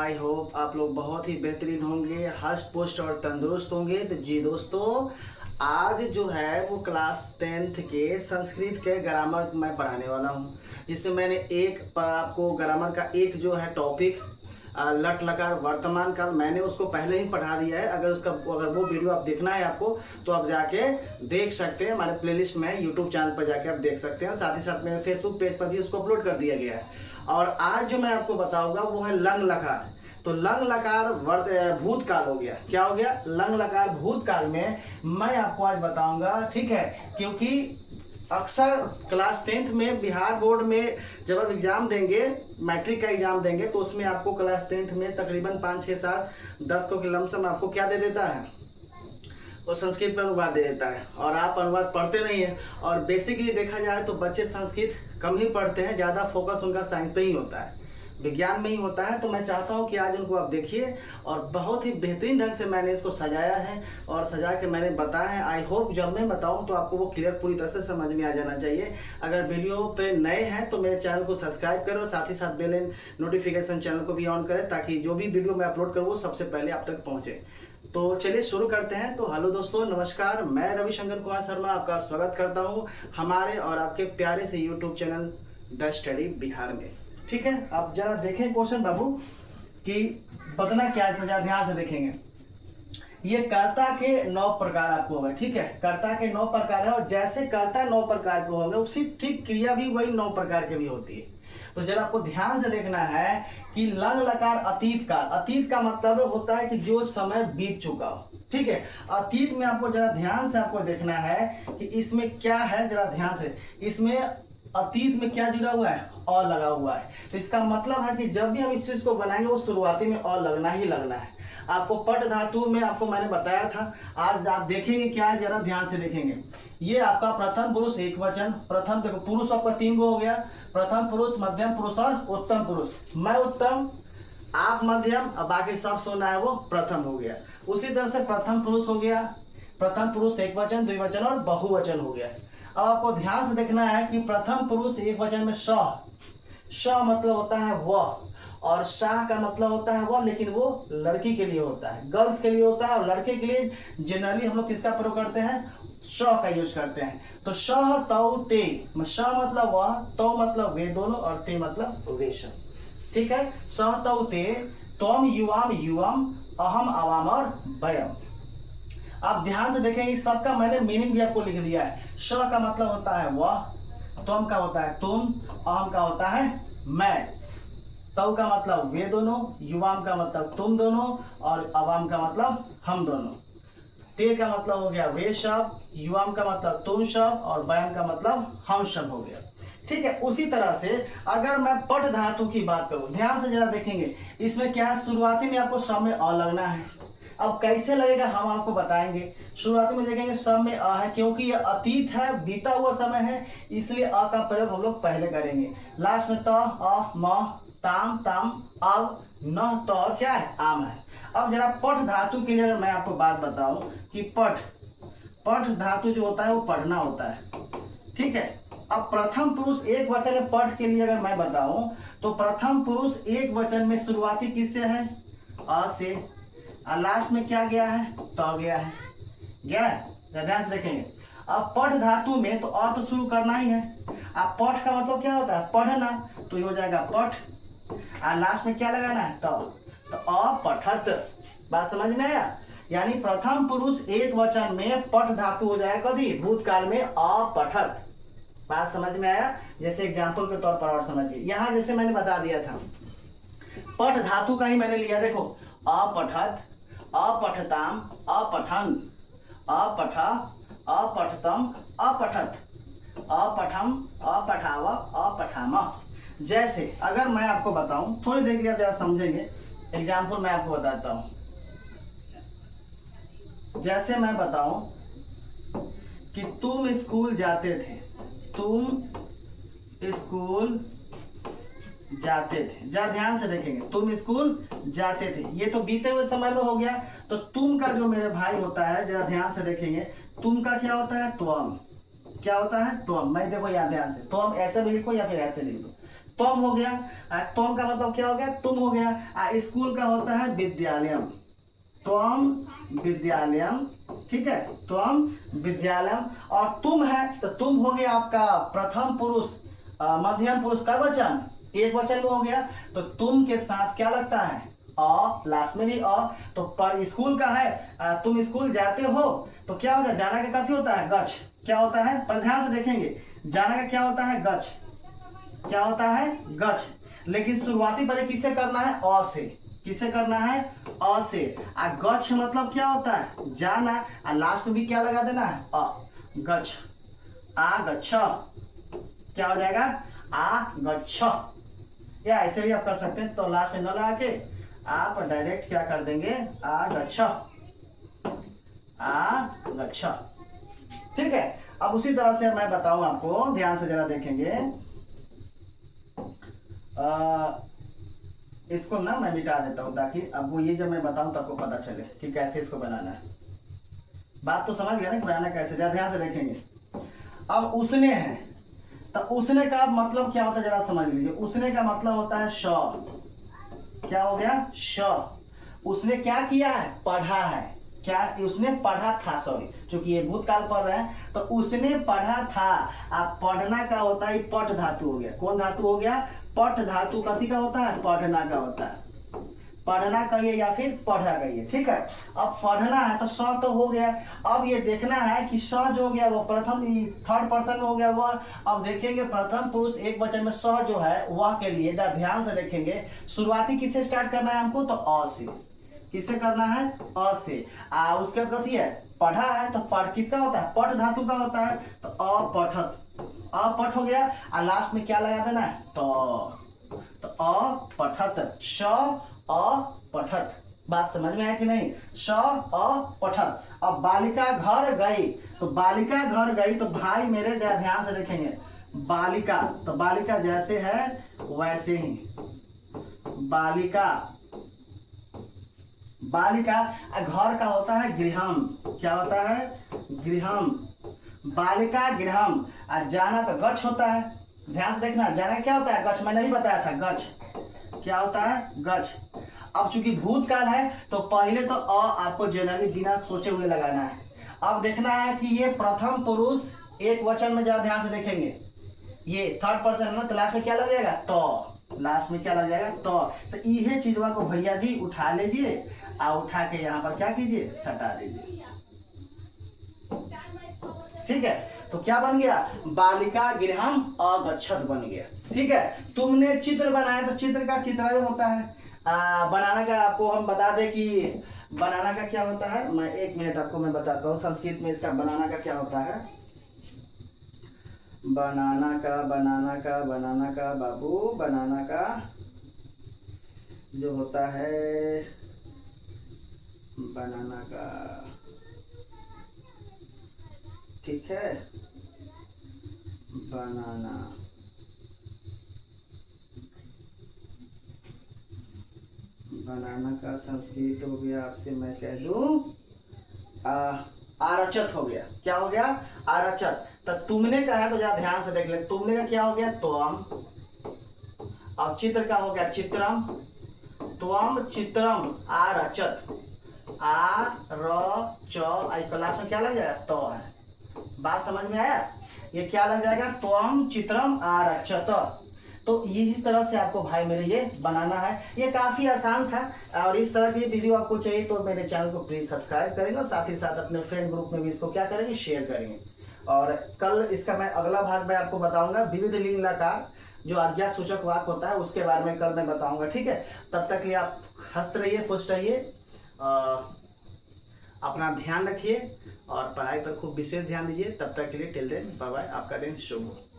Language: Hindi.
आई होप आप लोग बहुत ही बेहतरीन होंगे, हष्ट पुष्ट और तंदुरुस्त होंगे। तो जी दोस्तों, आज जो है वो क्लास 10th के संस्कृत के ग्रामर मैं पढ़ाने वाला हूँ, जिससे मैंने आपको ग्रामर का एक जो है टॉपिक लट लकार वर्तमान काल मैंने उसको पहले ही पढ़ा दिया है। अगर वो वीडियो आप देखना है आपको, तो आप जाके देख सकते हैं। हमारे प्लेलिस्ट में यूट्यूब चैनल पर जाके आप देख सकते हैं। साथ ही साथ मेरे फेसबुक पेज पर भी उसको अपलोड कर दिया गया है। और आज जो मैं आपको बताऊंगा वो है लंग लकार। तो लंग लकार भूतकाल हो गया। क्या हो गया? लंग लकार भूतकाल में मैं आपको आज बताऊंगा, ठीक है? क्योंकि अक्सर क्लास 10th में बिहार बोर्ड में जब आप एग्जाम देंगे, मैट्रिक का एग्जाम देंगे, तो उसमें आपको क्लास 10th में तकरीबन 5, 6, 7, 10 को लमसम आपको क्या दे देता है? वो संस्कृत में अनुवाद दे देता है, और आप अनुवाद पढ़ते नहीं है। और बेसिकली देखा जाए तो बच्चे संस्कृत कम ही पढ़ते हैं, ज़्यादा फोकस उनका साइंस पे ही होता है, विज्ञान में ही होता है। तो मैं चाहता हूं कि आज उनको आप देखिए, और बहुत ही बेहतरीन ढंग से मैंने इसको सजाया है और सजा के मैंने बताया है। आई होप जब मैं बताऊं तो आपको वो क्लियर पूरी तरह से समझ में आ जाना चाहिए। अगर वीडियो पे नए हैं तो मेरे चैनल को सब्सक्राइब करो, साथ ही साथ बेल नोटिफिकेशन चैनल को भी ऑन करें, ताकि जो भी वीडियो मैं अपलोड करूँ सबसे पहले आप तक पहुँचे। तो चलिए शुरू करते हैं। तो हेलो दोस्तों, नमस्कार। मैं रविशंकर कुमार शर्मा आपका स्वागत करता हूँ हमारे और आपके प्यारे से YouTube channel the study Bihar में। ठीक है, अब जरा देखें क्वेश्चन बाबू कि बदना क्या है, इसमें जरा ध्यान से देखेंगे। ये कर्ता के 9 प्रकार आपको होगा, ठीक है? कर्ता के 9 प्रकार है, और जैसे कर्ता 9 प्रकार के होंगे उसी ठीक क्रिया भी वही 9 प्रकार की भी होती है। तो जरा आपको ध्यान से देखना है कि लंग लकार अतीत काल। अतीत का मतलब होता है कि जो समय बीत चुका हो, ठीक है? अतीत में आपको जरा ध्यान से आपको देखना है कि इसमें क्या है। जरा ध्यान से, इसमें अतीत में क्या जुड़ा हुआ है? और लगा हुआ है। तो इसका मतलब है कि जब भी हम इस चीज को बनाएंगे वो शुरुआती में और लगना ही लगना है। आपको पट धातु में आपको मैंने बताया था, आज आप देखेंगे क्या है, जरा ध्यान से देखेंगे। ये आपका प्रथम पुरुष एक वचन। प्रथम देखो, पुरुष आपका 3 गो हो गया। प्रथम पुरुष, मध्यम पुरुष और उत्तम पुरुष। मैं उत्तम, आप मध्यम, और बाकी सब सोना है वो प्रथम हो गया। उसी तरह से प्रथम पुरुष हो गया। प्रथम पुरुष एक वचन, द्विवचन और बहुवचन हो गया। अब आपको ध्यान से देखना है कि प्रथम पुरुष एक वचन में श मतलब होता है वह, और शाह का मतलब होता है वह, लेकिन वो लड़की के लिए होता है, गर्ल्स के लिए होता है। और लड़के के लिए जनरली हम लोग किसका प्रयोग करते हैं? श का यूज करते हैं। तो श तौ ते, श मतलब वह, तौ मतलब वे दोनों, और ते मतलब वे सब, ठीक है? स तौ ते, त्वम युवाम युवम, अहम अवाम और वयम। आप ध्यान से देखेंगे, सबका मैंने मीनिंग भी आपको लिख दिया है। श का मतलब होता है वह, त्वम का होता है तुम, अहम का होता है मैं, तव का मतलब वे दोनों, युवाम का मतलब तुम दोनों, और अवाम का मतलब हम दोनों। ते का मतलब हो गया वे सब, युवाम का मतलब तुम सब, और वयम का मतलब हम सब हो गया, ठीक है? उसी तरह से अगर मैं पट धातु की बात करूं, ध्यान से जरा देखेंगे, इसमें क्या है? शुरुआती में आपको सब में अ लगना है। अब कैसे लगेगा हम आपको बताएंगे। शुरुआती में देखेंगे सब में अ है, क्योंकि ये अतीत है, बीता हुआ समय है, इसलिए अ का प्रयोग हम लोग पहले करेंगे। लास्ट में त, अ, म, ताम, ताम, अब, न, तो और क्या है? आम है। अब जरा पठ धातु के लिए अगर मैं आपको बात बताऊं कि पठ धातु जो होता है वो पढ़ना होता है, ठीक है? अब प्रथम पुरुष एक वचन में पठ के लिए अगर मैं बताऊं तो प्रथम पुरुष एक वचन में शुरुआती किससे है? अ से, और लास्ट में क्या गया है? तो गया है, गया है। ध्यान से देखेंगे। अब पठ धातु में तो अ तो शुरू करना ही है। अब पठ का मतलब क्या होता है? पढ़ना, तो ये हो जाएगा पठ, और लास्ट में क्या लगाना है? तो अपठत। बात समझ में आया? यानी प्रथम पुरुष एक वचन में पठ धातु हो जाएगा कभी भूतकाल में अपठत। बात समझ में आया? जैसे एग्जाम्पल के तौर पर और समझिए। यहां जैसे मैंने बता दिया था, पठ धातु का ही मैंने लिया। देखो, अपठत, अपठताम, अपठन, अपठ, अपठतम, अपठत, अपठम, अपठाव, अपठाम। जैसे अगर मैं आपको बताऊं, थोड़ी देर के लिए आप जरा समझेंगे, एग्जाम्पल मैं आपको बताता हूं। जैसे मैं बताऊं कि तुम स्कूल जाते थे, तुम स्कूल जाते थे। जरा ध्यान से देखेंगे, तुम स्कूल जाते थे, ये तो बीते हुए समय में हो गया। तो तुम का जो मेरे भाई होता है, जरा ध्यान से देखेंगे, तुम का क्या होता है? त्वम। क्या होता है? त्वम। मैं देखो यहाँ ध्यान से, त्वम ऐसे भी लिखो या फिर ऐसे लिख दो। तुम हो गया। तुम का मतलब क्या हो गया, तुम हो गया। स्कूल का होता है विद्यालयम, त्वम विद्यालयम, ठीक है, त्वम विद्यालयम। और तुम है तो तुम हो गया आपका प्रथम पुरुष, मध्यम पुरुष का वचन, एक वचन में हो गया। तो तुम के साथ क्या लगता है, अ, लास्ट में भी अ। तो पर स्कूल का है, तुम स्कूल जाते हो तो क्या होता है, जाना का कथी होता है, गच्छ। क्या होता है, पर ध्यान से देखेंगे, जाना का क्या होता है, गच्छ। क्या होता है, गच्छ। लेकिन शुरुआती पहले किससे करना है, अ से। किससे करना है, अ से। गच्छ मतलब क्या होता है, जाना। लास्ट में भी क्या लगा देना है, अ, गच्छ, आ गच्छ। क्या हो जाएगा, आ गच्छ। या ऐसे भी आप कर सकते हैं, तो लास्ट में न लगा के आप डायरेक्ट क्या कर देंगे, आ गच्छ, आ गच्छ। ठीक है। अब उसी तरह से मैं बताऊं आपको, ध्यान से जरा देखेंगे। इसको ना मैं मिटा देता हूं ताकि अब वो ये जब मैं बताऊं तो आपको पता चले कि कैसे इसको बनाना है। बात तो समझ गया ना कि बनाना कैसे, जरा ध्यान से देखेंगे। अब उसने है, तो उसने का मतलब क्या होता है, जरा समझ लीजिए। उसने का मतलब होता है श। क्या हो गया, श। उसने क्या किया है, पढ़ा है। क्या, उसने पढ़ा था, सॉरी, चूंकि ये भूतकाल पढ़ रहे हैं तो उसने पढ़ा था। आप पढ़ना का होता है, पठ धातु हो गया। कौन धातु हो गया, पठ धातु। कथी का होता है, पढ़ना का होता है। पढ़ना कहिए या फिर पढ़ना कहिए, ठीक है। अब पढ़ना है तो स तो हो गया। अब ये देखना है कि स जो हो गया वो प्रथम थर्ड पर्सन में हो गया वह। अब देखेंगे प्रथम पुरुष एक वचन में स जो है वह के लिए ध्यान से देखेंगे, शुरुआती किससे स्टार्ट करना है हमको, तो अ से। किससे करना है, अ से। उसके बाद कथी है, पढ़ा है, तो पढ़ किसका होता है, पठ धातु का होता है। तो अपठत, अपठ हो गया। लास्ट में क्या लगा देना है, तो अपठत, श अपठत। बात समझ में आया कि नहीं, श अपठत। अब बालिका घर गई, तो बालिका घर गई, तो भाई मेरे ध्यान से देखेंगे, बालिका, तो बालिका जैसे है वैसे ही, बालिका, बालिका। घर का होता है गृहम। क्या होता है, गृहम, बालिका गृहम। जाना तो गच्छ होता है। ध्यान से देखना, जाना क्या होता है, गच्छ। मैंने भी बताया था, गच्छ क्या होता है, गच्छ। अब चूंकि भूतकाल है तो पहले तो अ आपको जनरली बिना सोचे हुए लगाना है। अब देखना है कि ये प्रथम पुरुष एक वचन में, जरा ध्यान से देखेंगे, ये थर्ड पर्सन है, तो लास्ट में क्या लग जाएगा, तो। लास्ट में क्या लग जाएगा, तो ये चीजवा को भैया जी उठा लीजिए, उठा के यहाँ पर क्या कीजिए, सटा दीजिए। ठीक है, तो क्या बन गया, बालिका गृहम अगच्छत बन गया। ठीक है, तुमने चित्र बनाया, तो चित्र का चित्रालय होता है। बनाना का आपको हम बता दें कि बनाना का क्या होता है, मैं 1 मिनट आपको मैं बताता हूँ संस्कृत में इसका बनाना का क्या होता है। बनाना का बाबू, बनाना का जो होता है, बनाना का, ठीक है, बनाना, बनाना का संस्कृत हो गया, आपसे मैं कह दूं आरचत हो गया। क्या हो गया, आरचत। तो तुमने का है तो जरा ध्यान से देख ले, तुमने का क्या हो गया, त्वम। अब चित्र का हो गया चित्रम, त्वम चित्रम आरचत, आ र च, आई क्लास में क्या लग जाएगा, तो है। बात समझ में आया, ये क्या लग जाएगा, त्वम चित्रम आरचत। तो ये इस तरह से आपको भाई मेरे ये बनाना है। ये काफी आसान था, और इस तरह की वीडियो आपको चाहिए तो मेरे चैनल को प्लीज सब्सक्राइब करेंगे, और साथ ही साथ अपने फ्रेंड ग्रुप में भी इसको क्या करेंगे, शेयर करेंगे। और कल इसका मैं अगला भाग में आपको बताऊंगा, विविध लिंग लकार जो आज्ञा सूचक वाक्य होता है उसके बारे में कल मैं बताऊंगा। ठीक है, तब तक के लिए आप हंसते रहिए, पुष्ट रहिए, अपना ध्यान रखिए और पढ़ाई पर खूब विशेष ध्यान दीजिए। तब तक के लिए टिल देन बाय बाय, आपका दिन शुभ हो।